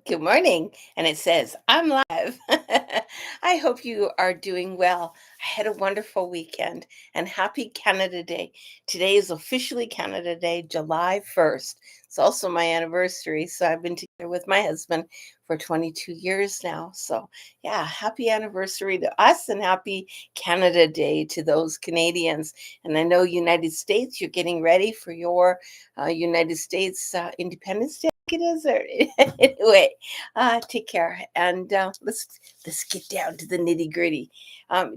Good morning. And it says, I'm live. I hope you are doing well. I had a wonderful weekend and happy Canada Day. Today is officially Canada Day, July 1st. It's also my anniversary. So I've been together with my husband for 22 years now. So, yeah, happy anniversary to us and happy Canada Day to those Canadians. And I know United States, you're getting ready for your United States Independence Day. It is, or anyway, take care and let's get down to the nitty gritty.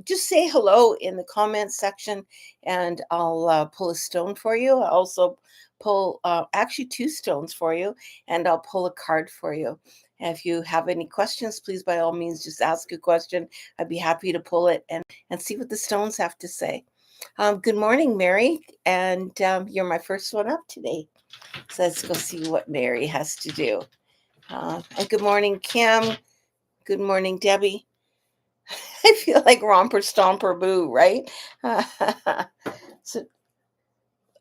Just say hello in the comments section, and I'll pull a stone for you. I'll also pull actually two stones for you, and I'll pull a card for you. And if you have any questions, please by all means just ask a question. I'd be happy to pull it and see what the stones have to say. Good morning, Mary, and you're my first one up today. So let's go see what Mary has to do. And good morning, Kim. Good morning, Debbie. I feel like Romper Stomper Boo, right? So,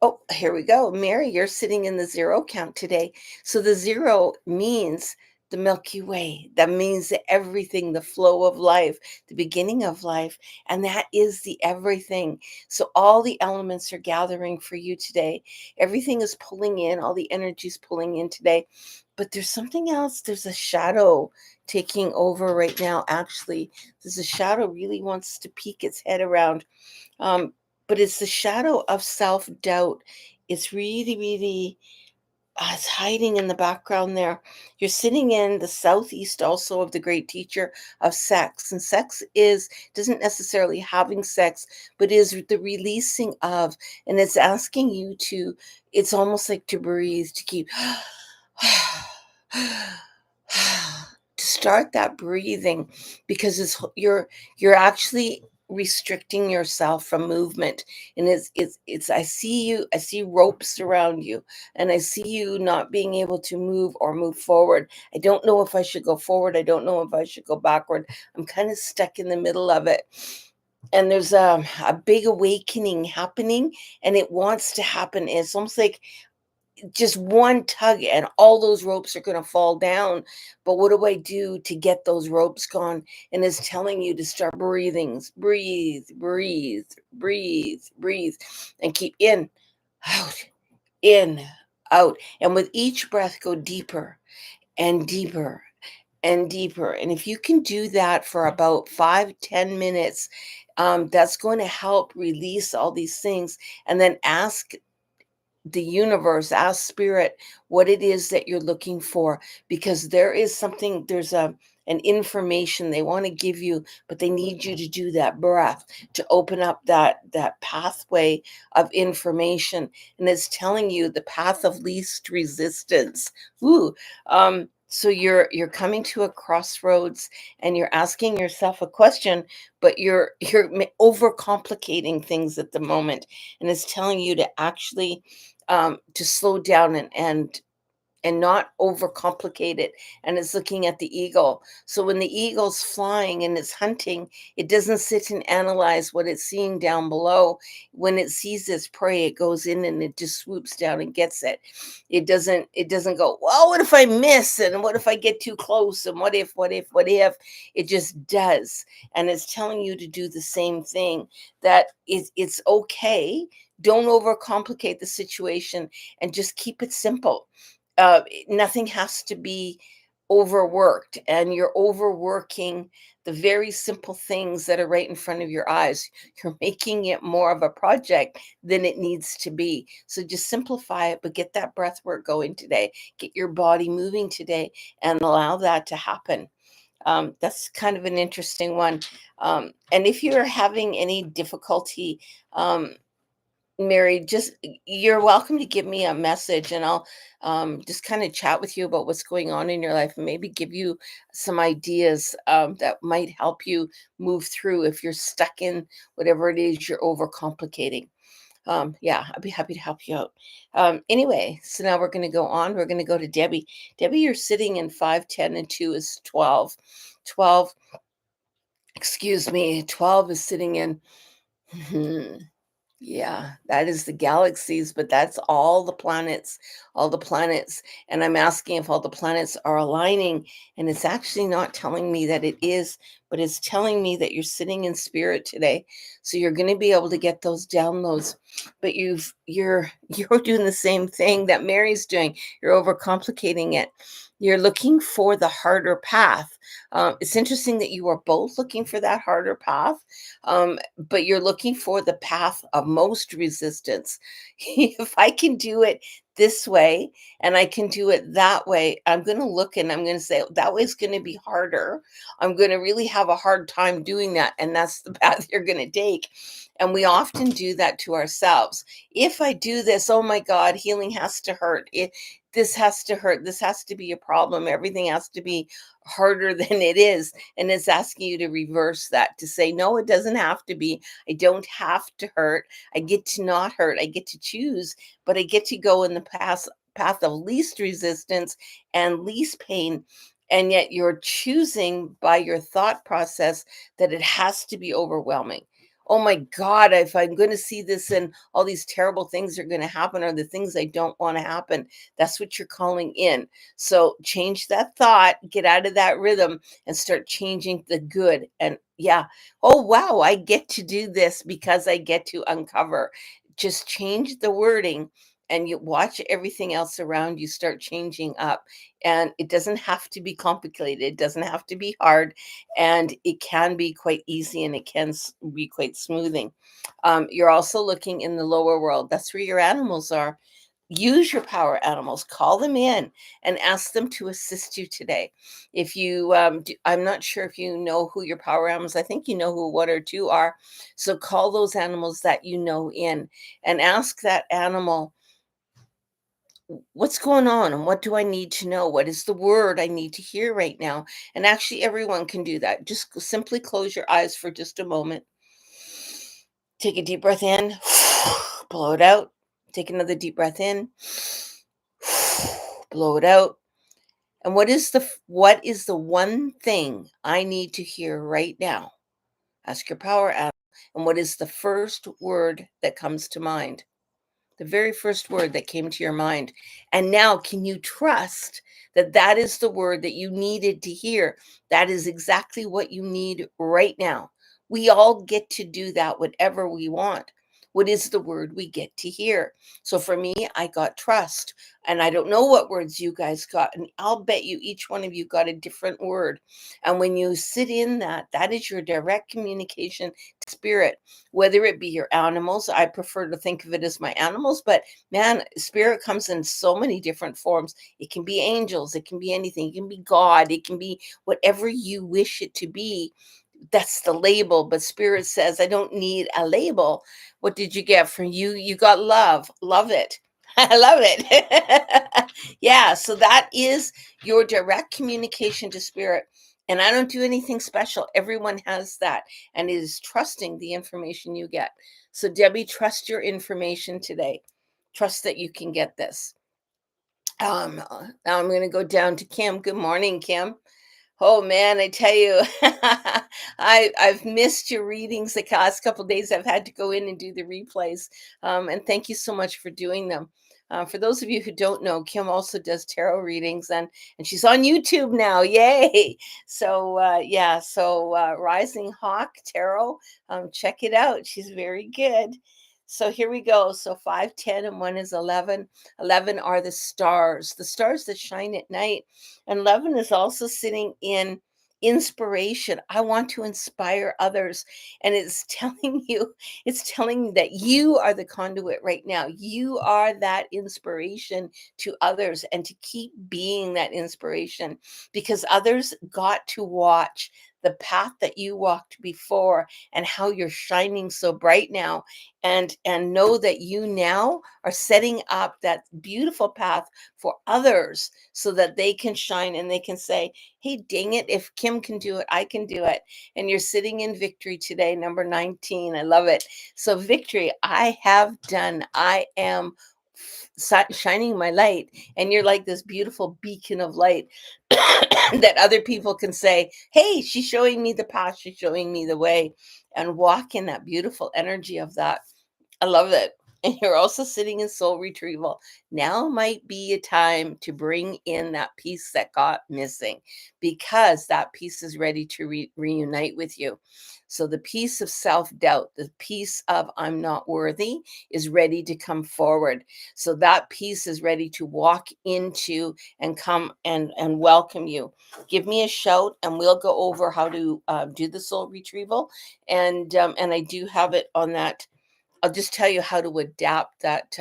oh, here we go. Mary, you're sitting in the zero count today. So the zero means the Milky Way. That means the everything, the flow of life, the beginning of life. And that is the everything. So all the elements are gathering for you today. Everything is pulling in, all the energy is pulling in today. But there's something else. There's a shadow taking over right now, actually. There's a shadow really wants to peek its head around. Um, but it's the shadow of self-doubt. It's really, really it's hiding in the background there. You're sitting in the southeast also of the great teacher of sex. And sex is doesn't necessarily having sex, but is the releasing of, and it's asking you to, it's almost like to breathe, to keep to start that breathing, because you're actually restricting yourself from movement. And it's I see ropes around you, and I see you not being able to move or move forward. I don't know if I should go forward, I don't know if I should go backward. I'm kind of stuck in the middle of it. And there's a big awakening happening, and it wants to happen. It's almost like just one tug and all those ropes are going to fall down. But what do I do to get those ropes gone? And it's telling you to start breathing. Breathe, breathe, breathe, breathe, and keep out, in, out. And with each breath, go deeper and deeper and deeper. And if you can do that for about 5-10 minutes, that's going to help release all these things. And then ask the universe, ask spirit what it is that you're looking for, because there is something, there's an information they want to give you, but they need you to do that breath to open up that pathway of information. And it's telling you the path of least resistance. Ooh. So you're coming to a crossroads, and you're asking yourself a question, but you're overcomplicating things at the moment. And it's telling you to actually to slow down and not overcomplicate it. And it's looking at the eagle. So when the eagle's flying and it's hunting, it doesn't sit and analyze what it's seeing down below. When it sees its prey, it goes in and it just swoops down and gets it. It doesn't go, well, what if I miss? And what if I get too close? And what if? It just does. And it's telling you to do the same thing, that it's okay. Don't overcomplicate the situation, and just keep it simple. Nothing has to be overworked, and you're overworking the very simple things that are right in front of your eyes. You're making it more of a project than it needs to be. So just simplify it, but get that breath work going today. Get your body moving today and allow that to happen. That's kind of an interesting one. And if you're having any difficulty, Mary, just you're welcome to give me a message, and I'll just kind of chat with you about what's going on in your life, and maybe give you some ideas that might help you move through if you're stuck in whatever it is you're overcomplicating. Yeah, I'd be happy to help you out. Anyway, so now we're going to go on. We're going to go to Debbie. Debbie, you're sitting in 5, 10, and 2 is 12. 12, excuse me, 12 is sitting in. Yeah, that is the galaxies, but that's all the planets. And I'm asking if all the planets are aligning, and it's actually not telling me that it is, but it's telling me that you're sitting in spirit today. So you're going to be able to get those downloads. But you're doing the same thing that Mary's doing. You're overcomplicating it. You're looking for the harder path. It's interesting that you are both looking for that harder path, but you're looking for the path of most resistance. If I can do it this way and I can do it that way, I'm going to look and I'm going to say that way is going to be harder. I'm going to really have a hard time doing that. And that's the path you're going to take. And we often do that to ourselves. If I do this, oh my God, healing has to hurt. This has to hurt. This has to be a problem. Everything has to be harder than it is. And it's asking you to reverse that, to say, no, it doesn't have to be. I don't have to hurt. I get to not hurt. I get to choose, but I get to go in the path of least resistance and least pain. And yet you're choosing by your thought process that it has to be overwhelming. Oh my God, if I'm going to see this and all these terrible things are going to happen, or the things I don't want to happen, that's what you're calling in. So change that thought, get out of that rhythm and start changing the good. And yeah, oh wow, I get to do this because I get to uncover. Just change the wording and you watch everything else around you start changing up. And it doesn't have to be complicated, it doesn't have to be hard, and it can be quite easy and it can be quite smoothing. You're also looking in the lower world. That's where your animals are. Use your power animals, call them in and ask them to assist you today. If you I'm not sure if you know who your power animals, I think you know who one or two are. So call those animals that you know in and ask that animal, what's going on and what do I need to know? What is the word I need to hear right now? And actually everyone can do that. Just simply close your eyes for just a moment. Take a deep breath in, blow it out. Take another deep breath in, blow it out. And what is the one thing I need to hear right now? Ask your power animal. And what is the first word that comes to mind? The very first word that came to your mind. And now, can you trust that that is the word that you needed to hear? That is exactly what you need right now. We all get to do that, whatever we want. What is the word we get to hear? So for me, I got trust. And I don't know what words you guys got. And I'll bet you each one of you got a different word. And when you sit in that, that is your direct communication to spirit, whether it be your animals. I prefer to think of it as my animals, but man, spirit comes in so many different forms. It can be angels, it can be anything, it can be God, it can be whatever you wish it to be. That's the label, but spirit says, I don't need a label. What did you get from you? You got love. Love it. I love it. Yeah, so that is your direct communication to spirit. And I don't do anything special. Everyone has that, and it is trusting the information you get. So, Debbie, trust your information today. Trust that you can get this. Now I'm going to go down to Kim. Good morning, Kim. Oh man, I tell you, I've missed your readings the last couple of days. I've had to go in and do the replays, and thank you so much for doing them. For those of you who don't know, Kim also does tarot readings, and she's on YouTube now. Yay! So yeah, so Rising Hawk Tarot, check it out. She's very good. So here we go. So 5, 10, and 1 is 11. 11 are the stars that shine at night. And 11 is also sitting in inspiration. I want to inspire others. And it's telling you, it's telling you that you are the conduit right now. You are that inspiration to others, and to keep being that inspiration, because others got to watch the path that you walked before and how you're shining so bright now, and know that you now are setting up that beautiful path for others so that they can shine and they can say, hey, dang it, if Kim can do it, I can do it. And you're sitting in victory today, number 19. I love it. So victory, I have done. I am shining my light, and you're like this beautiful beacon of light that other people can say, hey, she's showing me the path, she's showing me the way, and walk in that beautiful energy of that. I love it. And you're also sitting in soul retrieval. Now might be a time to bring in that piece that got missing because that piece is ready to reunite with you. So the piece of self doubt, the piece of I'm not worthy is ready to come forward. So that piece is ready to walk into and come and welcome you. Give me a shout and we'll go over how to do the soul retrieval. And I do have it on that. I'll just tell you how to adapt that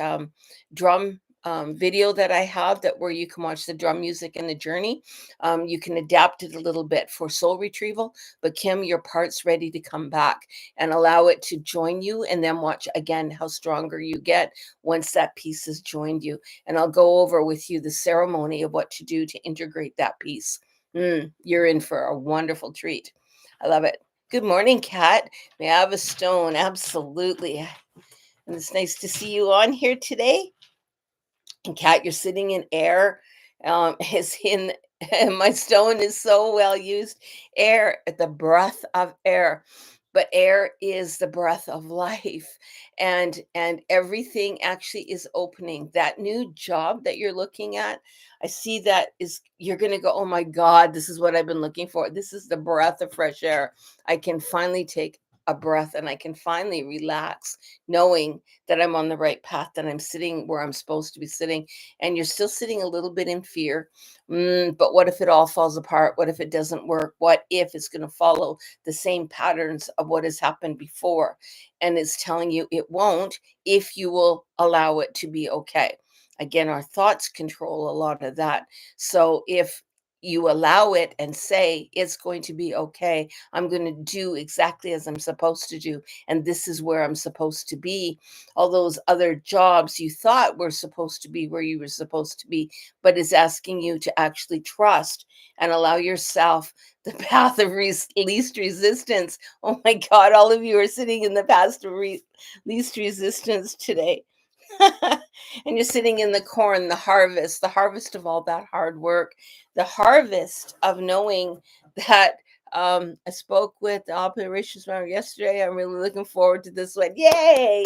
drum video that I have that where you can watch the drum music and the journey. You can adapt it a little bit for soul retrieval, but Kim, your part's ready to come back and allow it to join you and then watch again how stronger you get once that piece has joined you. And I'll go over with you the ceremony of what to do to integrate that piece. You're in for a wonderful treat. I love it. Good morning, Kat. May I have a stone? Absolutely. And it's nice to see you on here today. And Kat, you're sitting in air. Is in my stone is so well used. Air, the breath of air. But air is the breath of life. And everything actually is opening. That new job that you're looking at, I see that is you're gonna go, oh my God, this is what I've been looking for. This is the breath of fresh air. I can finally take a breath and I can finally relax, knowing that I'm on the right path, that I'm sitting where I'm supposed to be sitting. And you're still sitting a little bit in fear. But what if it all falls apart? What if it doesn't work? What if it's going to follow the same patterns of what has happened before? And it's telling you it won't if you will allow it to be okay. Again, our thoughts control a lot of that. So if you allow it and say, it's going to be okay. I'm going to do exactly as I'm supposed to do. And this is where I'm supposed to be. All those other jobs you thought were supposed to be where you were supposed to be, but it's asking you to actually trust and allow yourself the path of least resistance. Oh my God, all of you are sitting in the path of least resistance today. And you're sitting in the harvest of all that hard work, the harvest of knowing that I spoke with the operations manager yesterday. I'm really looking forward to this one. Yay!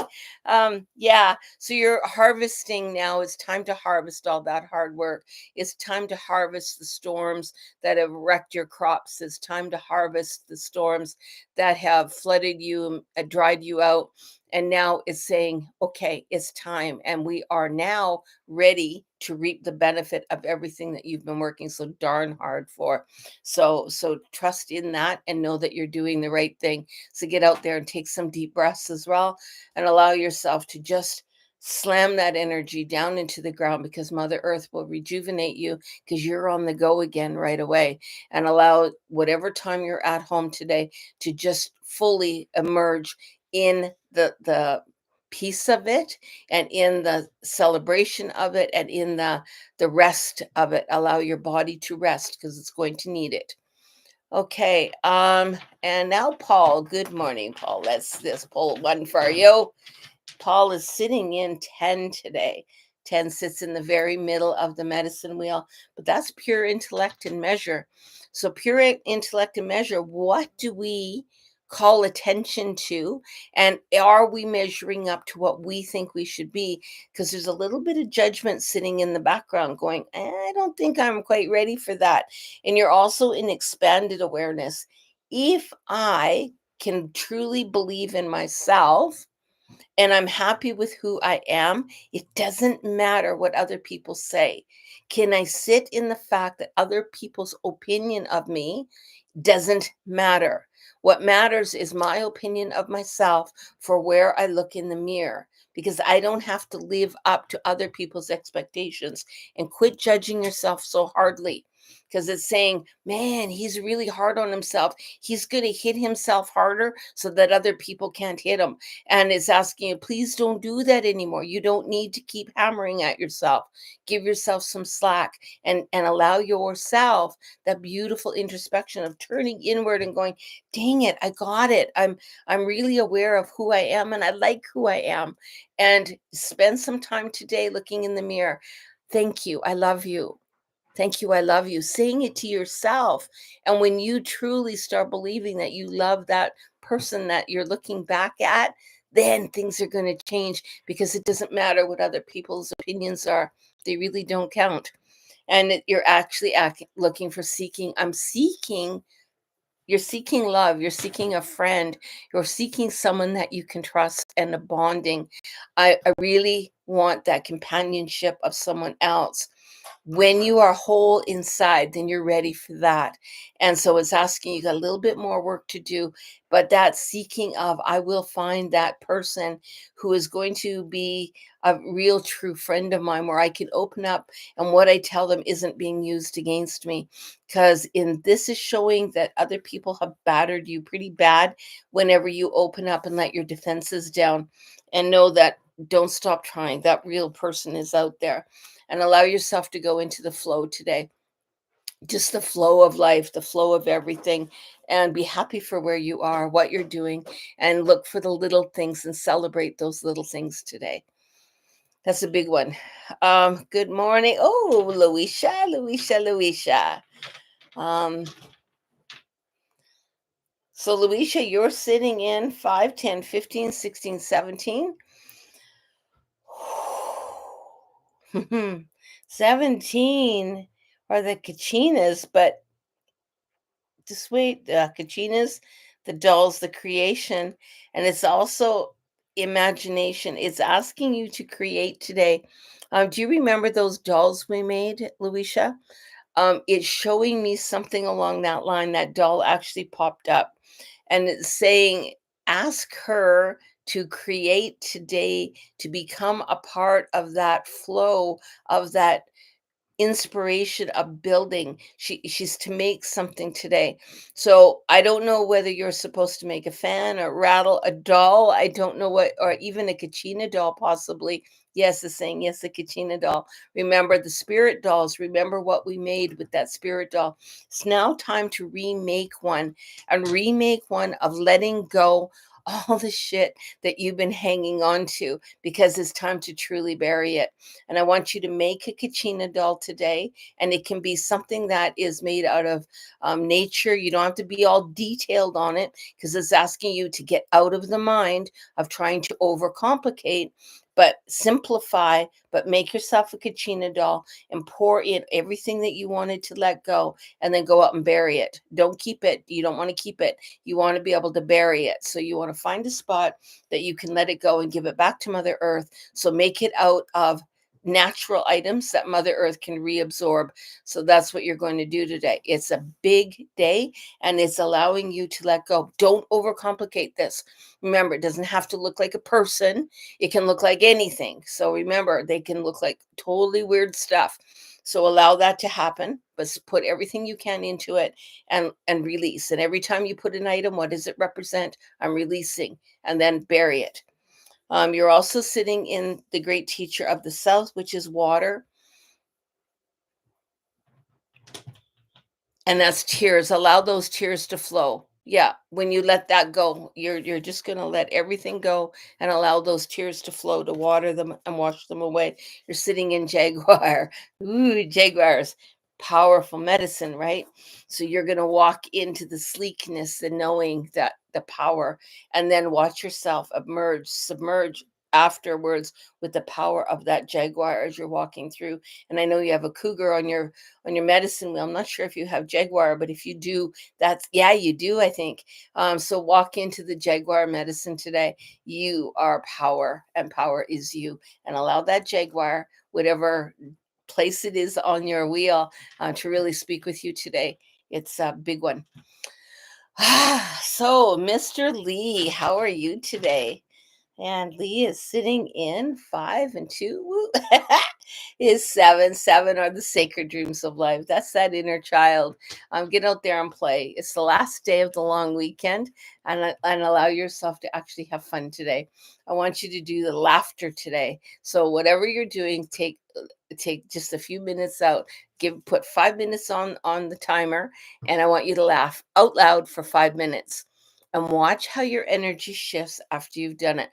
Yeah. So you're harvesting now. It's time to harvest all that hard work. It's time to harvest the storms that have wrecked your crops. It's time to harvest the storms that have flooded you, dried you out. And now it's saying, okay, it's time. And we are now ready to reap the benefit of everything that you've been working so darn hard for. So trust in that and know that you're doing the right thing. So get out there and take some deep breaths as well and allow yourself to just slam that energy down into the ground because Mother Earth will rejuvenate you because you're on the go again right away. And allow whatever time you're at home today to just fully emerge in the piece of it and in the celebration of it and in the rest of it. Allow your body to rest because it's going to need it. Okay, and now Paul. Good morning, Paul. Let's this pull one for you. Paul is sitting in 10 today. 10 sits in the very middle of the medicine wheel, but that's pure intellect and measure. So, pure intellect and measure, what do we call attention to? And are we measuring up to what we think we should be? Because there's a little bit of judgment sitting in the background going, I don't think I'm quite ready for that. And you're also in expanded awareness. If I can truly believe in myself, and I'm happy with who I am, it doesn't matter what other people say. Can I sit in the fact that other people's opinion of me doesn't matter? What matters is my opinion of myself for where I look in the mirror because I don't have to live up to other people's expectations and quit judging yourself so hardly because it's saying, man, he's really hard on himself. He's going to hit himself harder so that other people can't hit him. And it's asking you, please don't do that anymore. You don't need to keep hammering at yourself. Give yourself some slack and allow yourself that beautiful introspection of turning inward and going, dang it, I got it. I'm really aware of who I am and I like who I am. And spend some time today looking in the mirror. Thank you. I love you. Thank you. I love you. Saying it to yourself. And when you truly start believing that you love that person that you're looking back at, then things are going to change, because it doesn't matter what other people's opinions are. They really don't count. And you're actually looking for seeking. You're seeking love. You're seeking a friend. You're seeking someone that you can trust, and a bonding. I really want that companionship of someone else. When you are whole inside, then you're ready for that. And so it's asking, you got a little bit more work to do, but that seeking of, I will find that person who is going to be a real true friend of mine, where I can open up and what I tell them isn't being used against me. Because in this is showing that other people have battered you pretty bad whenever you open up and let your defenses down, and know that, don't stop trying. That real person is out there. And allow yourself to go into the flow today, just the flow of life, the flow of everything, and be happy for where you are, what you're doing, and look for the little things and celebrate those little things today. That's a big one. Good morning. Oh, Luisha. Um, so Luisha, you're sitting in 5, 10, 15, 16, 17. 17 are the Kachinas, but just wait, the Kachinas, the dolls, the creation, and it's also imagination. It's asking you to create today. Do you remember those dolls we made, Luisha? It's showing me something along that line. That doll actually popped up, and it's saying, ask her to create today, to become a part of that flow, of that inspiration of building. She's to make something today. So I don't know whether you're supposed to make a fan or rattle a doll. I don't know what, or even a Kachina doll, possibly. Yes, is saying yes, a Kachina doll. Remember the spirit dolls. Remember what we made with that spirit doll. It's now time to remake one, and remake one of letting go all the shit that you've been hanging on to, because it's time to truly bury it. And I want you to make a Kachina doll today. And it can be something that is made out of nature. You don't have to be all detailed on it, because it's asking you to get out of the mind of trying to overcomplicate, but simplify, but make yourself a Kachina doll and pour in everything that you wanted to let go, and then go out and bury it. Don't keep it. You don't want to keep it. You want to be able to bury it. So you want to find a spot that you can let it go and give it back to Mother Earth. So make it out of natural items that Mother Earth can reabsorb. So that's what you're going to do today. It's a big day, and it's allowing you to let go. Don't overcomplicate this. Remember, it doesn't have to look like a person. It can look like anything. So remember, they can look like totally weird stuff. So allow that to happen, but put everything you can into it, and release. And every time you put an item, what does it represent? I'm releasing, and then bury it. You're also sitting in the great teacher of the South, which is water. And that's tears. Allow those tears to flow. Yeah, when you let that go, you're just going to let everything go and allow those tears to flow, to water them and wash them away. You're sitting in Jaguar. Ooh, Jaguars, powerful medicine, right? So you're going to walk into the sleekness, the knowing, that the power, and then watch yourself emerge, submerge afterwards with the power of that Jaguar as you're walking through. And I know you have a cougar on your medicine wheel. I'm not sure if you have Jaguar, but if you do, that's, yeah, you do, I think. So walk into the Jaguar medicine today. You are power, and power is you. And allow that Jaguar, whatever place it is on your wheel, to really speak with you today. It's a big one. So, Mr. Lee, how are you today? And Lee is sitting in 5 and 2. Woo. Is 7. 7 are the sacred dreams of life. That's that inner child. Get out there and play. It's the last day of the long weekend, and allow yourself to actually have fun today. I want you to do the laughter today. So whatever you're doing, take just a few minutes out. Put 5 minutes on the timer, and I want you to laugh out loud for 5 minutes. And watch how your energy shifts after you've done it.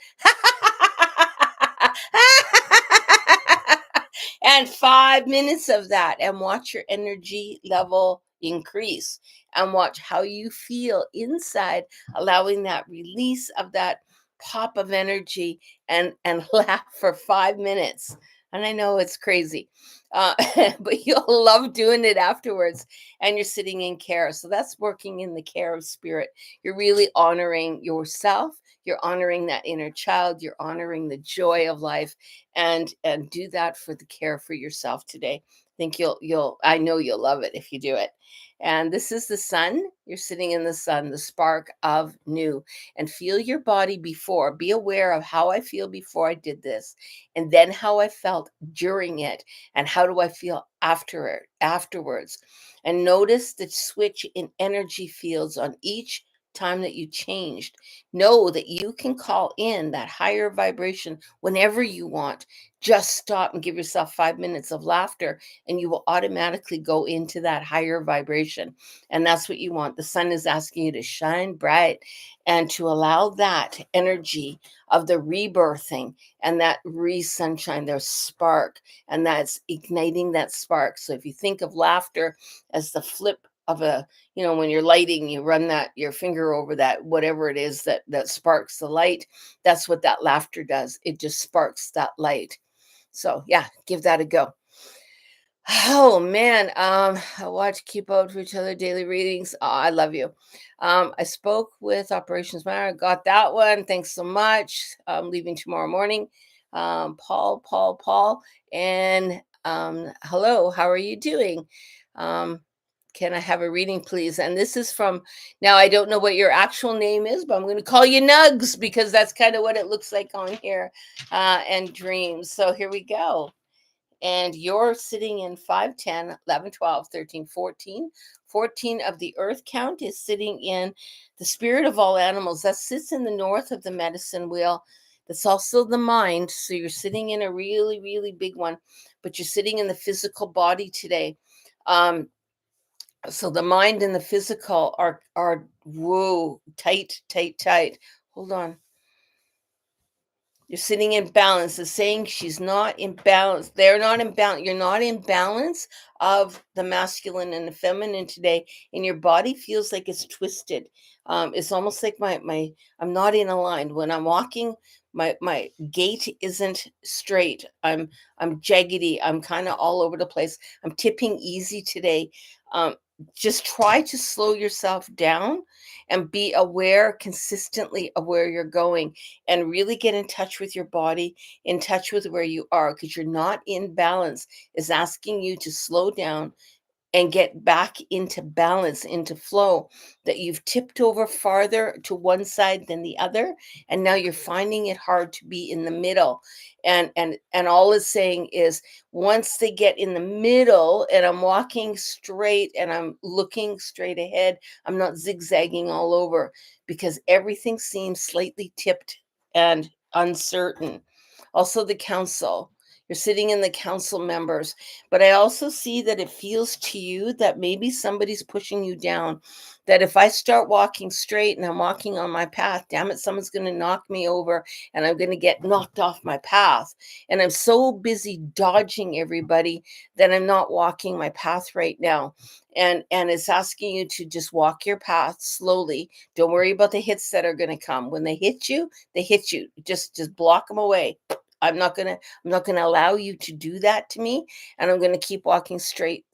And 5 minutes of that, and watch your energy level increase, and watch how you feel inside, allowing that release of that pop of energy and laugh for 5 minutes. And I know it's crazy, uh, but you'll love doing it afterwards. And you're sitting in care. So that's working in the care of spirit. You're really honoring yourself. You're honoring that inner child. You're honoring the joy of life, and do that for the care for yourself today. Think you'll I know you'll love it if you do it. And this is the sun. You're sitting in the sun, the spark of new. And feel your body before. Be aware of how I feel before I did this, and then how I felt during it, and how do I feel afterwards. And notice the switch in energy fields on each time that you changed. Know that you can call in that higher vibration whenever you want. Just stop and give yourself 5 minutes of laughter, and you will automatically go into that higher vibration. And that's what you want. The sun is asking you to shine bright and to allow that energy of the rebirthing and that sunshine, their spark, and that's igniting that spark. So if you think of laughter as the flip of a, when you're lighting, you run that your finger over that whatever it is that sparks the light. That's what that laughter does. It just sparks that light. So yeah, give that a go. Oh man, I watch Keep Out for Each Other daily readings. Oh, I love you. I spoke with Operations Mara, got that one. Thanks so much. I'm leaving tomorrow morning. Paul, and hello, how are you doing? Um, can I have a reading, please? And this is from, now I don't know what your actual name is, but I'm going to call you Nugs because that's kind of what it looks like on here, and dreams. So here we go. And you're sitting in 5, 10, 11, 12, 13, 14. 14 of the earth count is sitting in the spirit of all animals. That sits in the north of the medicine wheel. That's also the mind. So you're sitting in a really, really big one, but you're sitting in the physical body today. So the mind and the physical are whoa, tight. Hold on. You're sitting in balance. It's saying she's not in balance. They're not in balance. You're not in balance of the masculine and the feminine today, and your body feels like it's twisted. It's almost like my I'm not in a line when I'm walking. My gait isn't straight. I'm jaggedy. I'm kind of all over the place. I'm tipping easy today. Um, just try to slow yourself down and be aware consistently of where you're going, and really get in touch with your body, in touch with where you are, because you're not in balance. Is asking you to slow down and get back into balance, into flow, that you've tipped over farther to one side than the other, and now you're finding it hard to be in the middle. And all it's saying is, once they get in the middle and I'm walking straight and I'm looking straight ahead, I'm not zigzagging all over, because everything seems slightly tipped and uncertain. Also the council, you're sitting in the council members, but I also see that it feels to you that maybe somebody's pushing you down. That if I start walking straight and I'm walking on my path, damn it, someone's going to knock me over and I'm going to get knocked off my path. And I'm so busy dodging everybody that I'm not walking my path right now. And it's asking you to just walk your path slowly. Don't worry about the hits that are going to come. When they hit you, they hit you. Just block them away. I'm not gonna allow you to do that to me, and I'm gonna keep walking straight.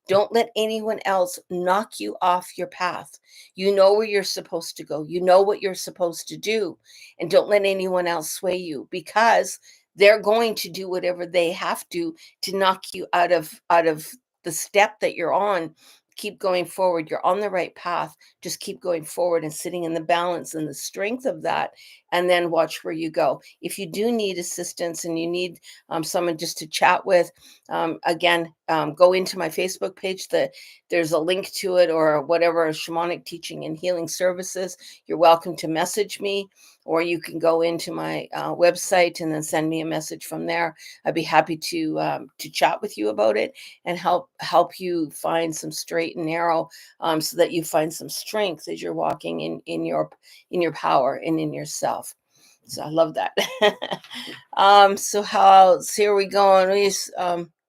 Don't let anyone else knock you off your path. You know where you're supposed to go. You know what you're supposed to do, and don't let anyone else sway you, because they're going to do whatever they have to knock you out of the step that you're on. Keep going forward. You're on the right path. Just keep going forward and sitting in the balance and the strength of that, and then watch where you go. If you do need assistance and you need someone just to chat with, again, go into my Facebook page. There's a link to it, or whatever, Shamanic Teaching and Healing Services. You're welcome to message me, or you can go into my website and then send me a message from there. I'd be happy to chat with you about it and help you find some straight and narrow, so that you find some strength as you're walking in your power and in yourself. So I love that. So here we go.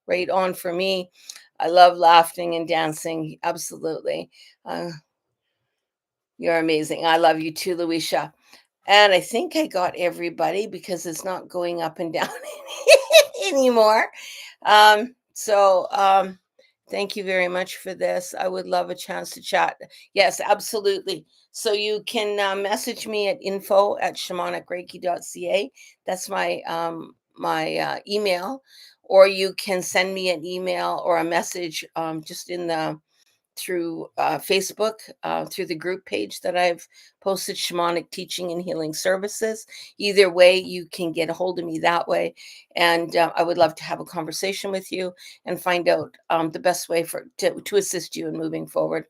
Right on for me. I love laughing and dancing. Absolutely. Uh, you're amazing. I love you too, Luisha. And I think I got everybody because it's not going up and down anymore. Thank you very much for this. I would love a chance to chat. Yes, absolutely. So you can message me at info@shamanicreiki.ca. That's my email, or you can send me an email or a message just in the through Facebook, through the group page that I've posted, Shamanic Teaching and Healing Services. Either way, you can get a hold of me that way. And I would love to have a conversation with you and find out the best way to assist you in moving forward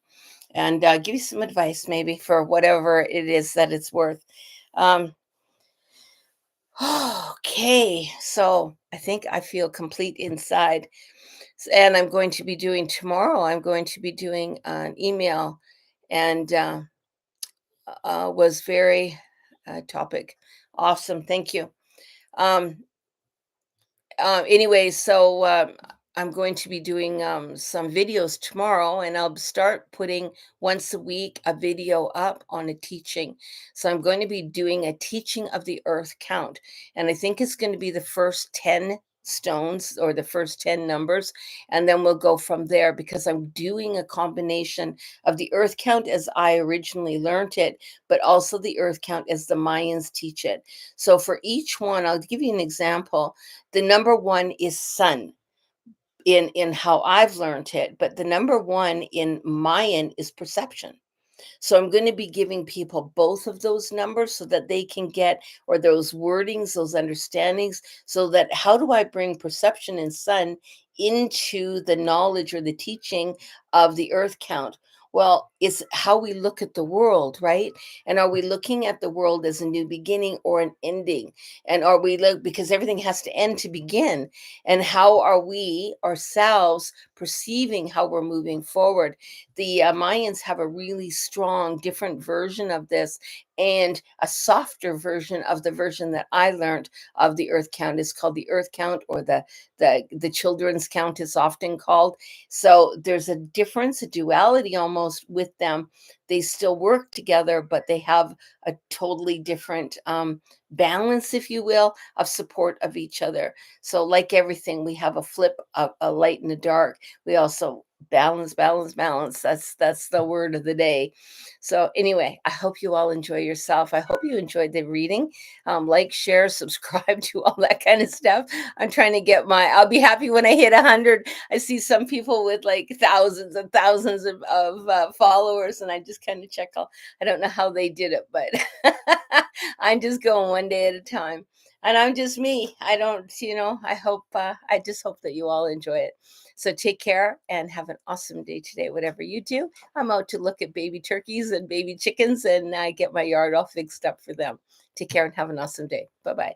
and give you some advice, maybe for whatever it is that it's worth. Um, okay, so I think I feel complete inside. And I'm going to be doing tomorrow, I'm going to be doing an email and was very topic. Awesome. Thank you. Um, anyway, so I'm going to be doing some videos tomorrow, and I'll start putting once a week a video up on a teaching. So I'm going to be doing a teaching of the earth count, and I think it's going to be the first 10 stones or the first 10 numbers, and then we'll go from there because I'm doing a combination of the earth count as I originally learned it, but also the earth count as the Mayans teach it. So for each one, I'll give you an example. The number one is sun in how I've learned it, but the number one in Mayan is perception. So I'm going to be giving people both of those numbers so that they can get, or those wordings, those understandings, so that how do I bring perception and sun into the knowledge or the teaching of the earth count? Well, it's how we look at the world, right? And are we looking at the world as a new beginning or an ending? And are we look because everything has to end to begin? And how are we ourselves perceiving how we're moving forward? The Mayans have a really strong, different version of this, and a softer version of the version that I learned of the Earth count is called the Earth count, or the children's count is often called. So there's a difference, a duality almost with them. They still work together, but they have a totally different balance, if you will, of support of each other. So, like everything, we have a flip, a light and a dark. We also balance, balance, balance. That's the word of the day. So anyway, I hope you all enjoy yourself. I hope you enjoyed the reading. Like, share, subscribe, to all that kind of stuff. I'm trying to get I'll be happy when I hit 100. I see some people with like thousands and thousands of followers, and I just kind of check out. I don't know how they did it, but I'm just going one day at a time. And I'm just me. I don't, I just hope that you all enjoy it. So take care and have an awesome day today, whatever you do. I'm out to look at baby turkeys and baby chickens and get my yard all fixed up for them. Take care and have an awesome day. Bye bye.